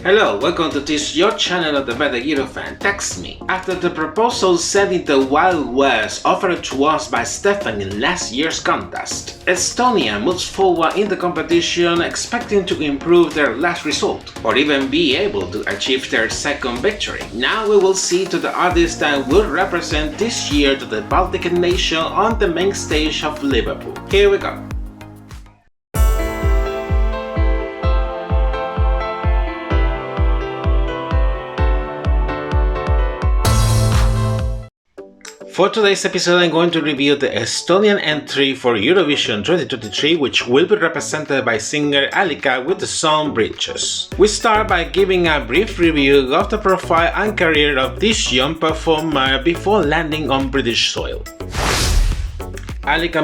Hello, welcome to this your channel of the better Eurofan. Text me. After the proposal set in the Wild West offered to us by Stefan in last year's contest, Estonia moves forward in the competition expecting to improve their last result, or even be able to achieve their second victory. Now we will see to the artists that will represent this year to the Baltic nation on the main stage of Liverpool. Here we go. For today's episode, I'm going to review the Estonian entry for Eurovision 2023, which will be represented by singer Alika with the song Bridges. We start by giving a brief review of the profile and career of this young performer before landing on British soil. Alika,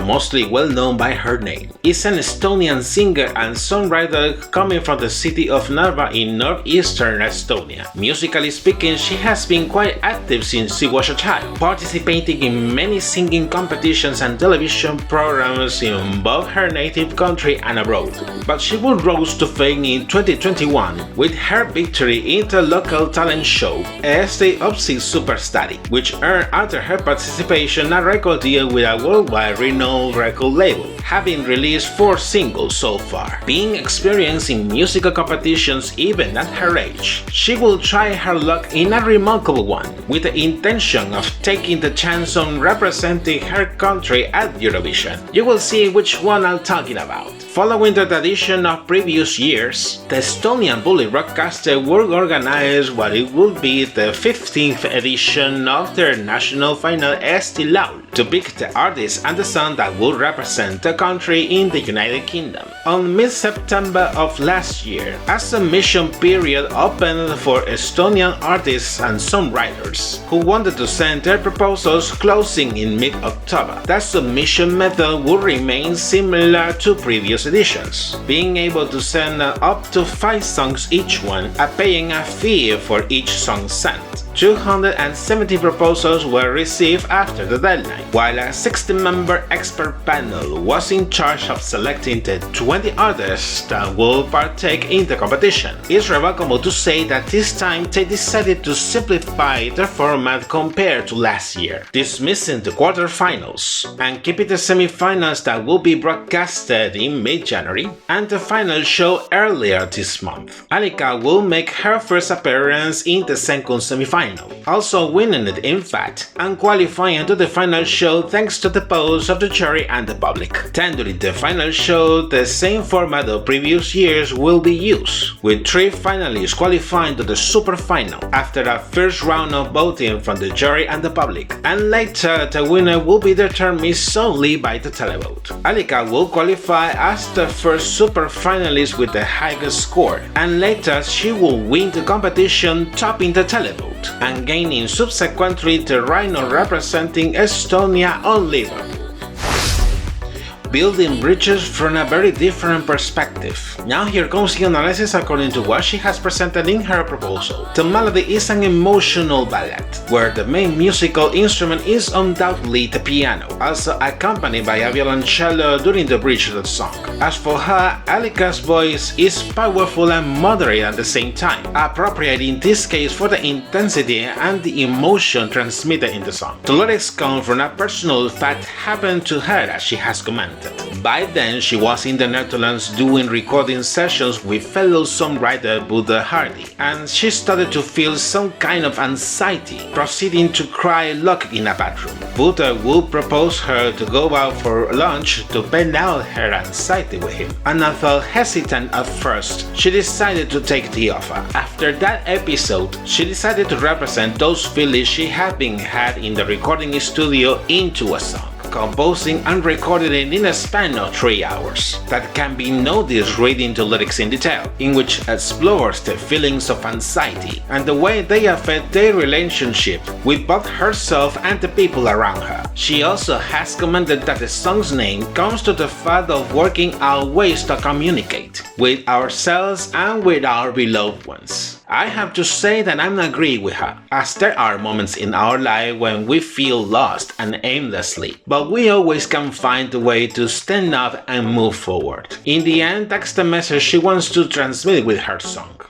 mostly well known by her name, is an Estonian singer and songwriter coming from the city of Narva in northeastern Estonia. Musically speaking, she has been quite active since she was a child, participating in many singing competitions and television programs in both her native country and abroad. But she would rise to fame in 2021 with her victory in the local talent show ESC Superstudy, which earned after her participation a record deal with a worldwide renowned record label, having released 4 singles so far. Being experienced in musical competitions even at her age, she will try her luck in a remarkable one, with the intention of taking the chance on representing her country at Eurovision. You will see which one I'm talking about. Following the tradition of previous years, the Estonian Bully Rockcaster will organize what it will be the 15th edition of their national final Epilogue to pick the artist and the song that will represent the country in the United Kingdom. On mid-September of last year, a submission period opened for Estonian artists and songwriters who wanted to send their proposals, closing in mid-October. That submission method will remain similar to previous editions, being able to send up to 5 songs each one, paying a fee for each song sent. 270 proposals were received after the deadline, while a 60-member expert panel was in charge of selecting the 20 artists that will partake in the competition. It's remarkable to say that this time they decided to simplify the format compared to last year, dismissing the quarterfinals and keeping the semifinals that will be broadcasted in mid-January and the final show earlier this month. Alika will make her first appearance in the second semifinal, also winning it in fact, and qualifying to the final show thanks to the votes of the jury and the public. Then during the final show, the same format of previous years will be used, with 3 finalists qualifying to the super final after a first round of voting from the jury and the public, and later the winner will be determined solely by the televote. Alika will qualify as the first super finalist with the highest score, and later she will win the competition, topping the televote and gaining subsequently the right of representing Estonia on Liverpool. Building bridges from a very different perspective. Now here comes the analysis according to what she has presented in her proposal. The melody is an emotional ballad, where the main musical instrument is undoubtedly the piano, also accompanied by a violoncello during the bridge of the song. As for her, Alika's voice is powerful and moderate at the same time, appropriate in this case for the intensity and the emotion transmitted in the song. The lyrics come from a personal fact happened to her, as she has commented. By then, she was in the Netherlands doing recording sessions with fellow songwriter Buddha Hardy, and she started to feel some kind of anxiety, proceeding to cry locked in a bathroom. Buddha would propose her to go out for lunch to vent out her anxiety with him, and although hesitant at first, she decided to take the offer. After that episode, she decided to represent those feelings she had in the recording studio into a song, composing and recording it in a span of 3 hours that can be noticed reading the lyrics in detail, in which explores the feelings of anxiety and the way they affect their relationship with both herself and the people around her. She also has commented that the song's name comes to the fact of working out ways to communicate with ourselves and with our beloved ones. I have to say that I'm agree with her, as there are moments in our life when we feel lost and aimlessly, but we always can find a way to stand up and move forward. In the end, that's the message she wants to transmit with her song.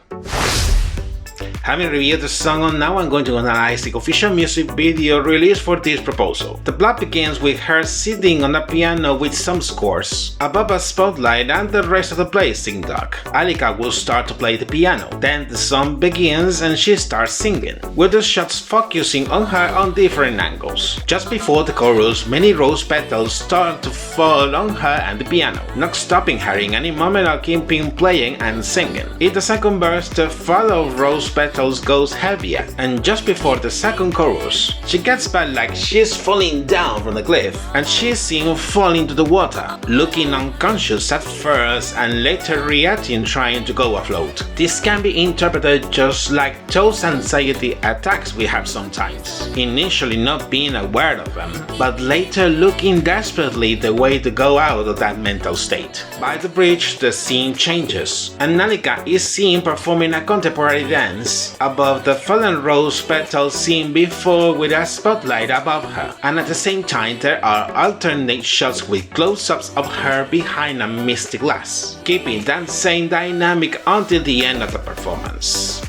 Having reviewed the song, now I'm going to analyze the official music video released for this proposal. The plot begins with her sitting on a piano with some scores above a spotlight and the rest of the place sing dark. Alika will start to play the piano, then the song begins and she starts singing, with the shots focusing on her on different angles. Just before the chorus, many rose petals start to fall on her and the piano, not stopping her in any moment or keeping playing and singing. In the second verse, the fall of rose petals goes heavier, and just before the second chorus, she gets back like she's falling down from the cliff, and she's seen fall into the water, looking unconscious at first and later reacting trying to go afloat. This can be interpreted just like those anxiety attacks we have sometimes, initially not being aware of them, but later looking desperately the way to go out of that mental state. By the bridge, the scene changes, and Alika is seen performing a contemporary dance above the fallen rose petals seen before with a spotlight above her, and at the same time there are alternate shots with close-ups of her behind a misty glass, keeping that same dynamic until the end of the performance.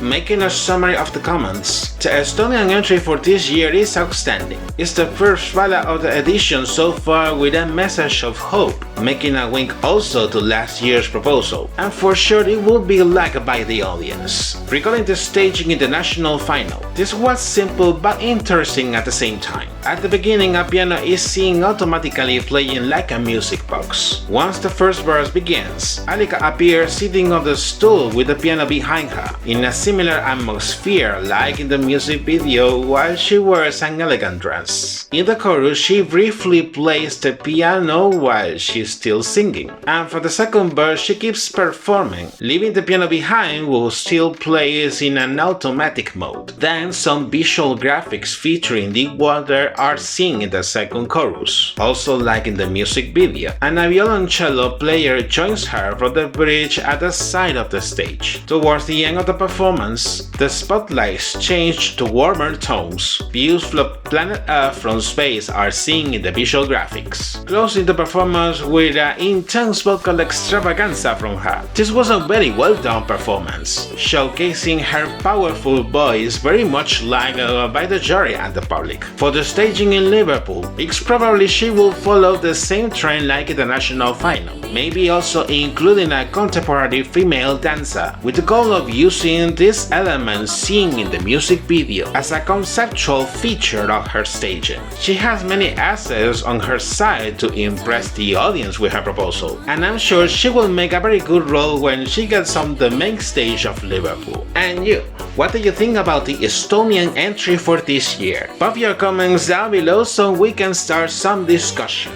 Making a summary of the comments, the Estonian entry for this year is outstanding. It's the first ballad of the edition so far with a message of hope, making a wink also to last year's proposal, and for sure it will be liked by the audience. Recalling the staging in the national final, this was simple but interesting at the same time. At the beginning, a piano is seen automatically playing like a music box. Once the first verse begins, Alika appears sitting on the stool with the piano behind her, in a similar atmosphere like in the music video while she wears an elegant dress. In the chorus, she briefly plays the piano while she's still singing, and for the second verse she keeps performing, leaving the piano behind while still plays in an automatic mode. Then some visual graphics featuring the water are seen in the second chorus, also like in the music video, and a violoncello player joins her from the bridge at the side of the stage. Towards the end of the performance, the spotlights change to warmer tones. Views from planet Earth from space are seen in the visual graphics, closing the performance with an intense vocal extravaganza from her. This was a very well done performance, showcasing her powerful voice very much liked by the jury and the public. For the staging in Liverpool, it's probably she will follow the same trend like in the national final, maybe also including a contemporary female dancer, with the goal of using these elements seen in the music video as a conceptual feature of her staging. She has many assets on her side to impress the audience with her proposal, and I'm sure she will make a very good role when she gets on the main stage of Liverpool. And you, what do you think about the Estonian entry for this year? Pop your comments down below so we can start some discussion.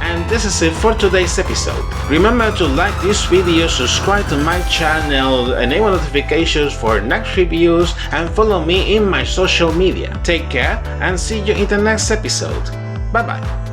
And this is it for today's episode. Remember to like this video, subscribe to my channel, enable notifications for next reviews, and follow me in my social media. Take care and see you in the next episode. Bye bye.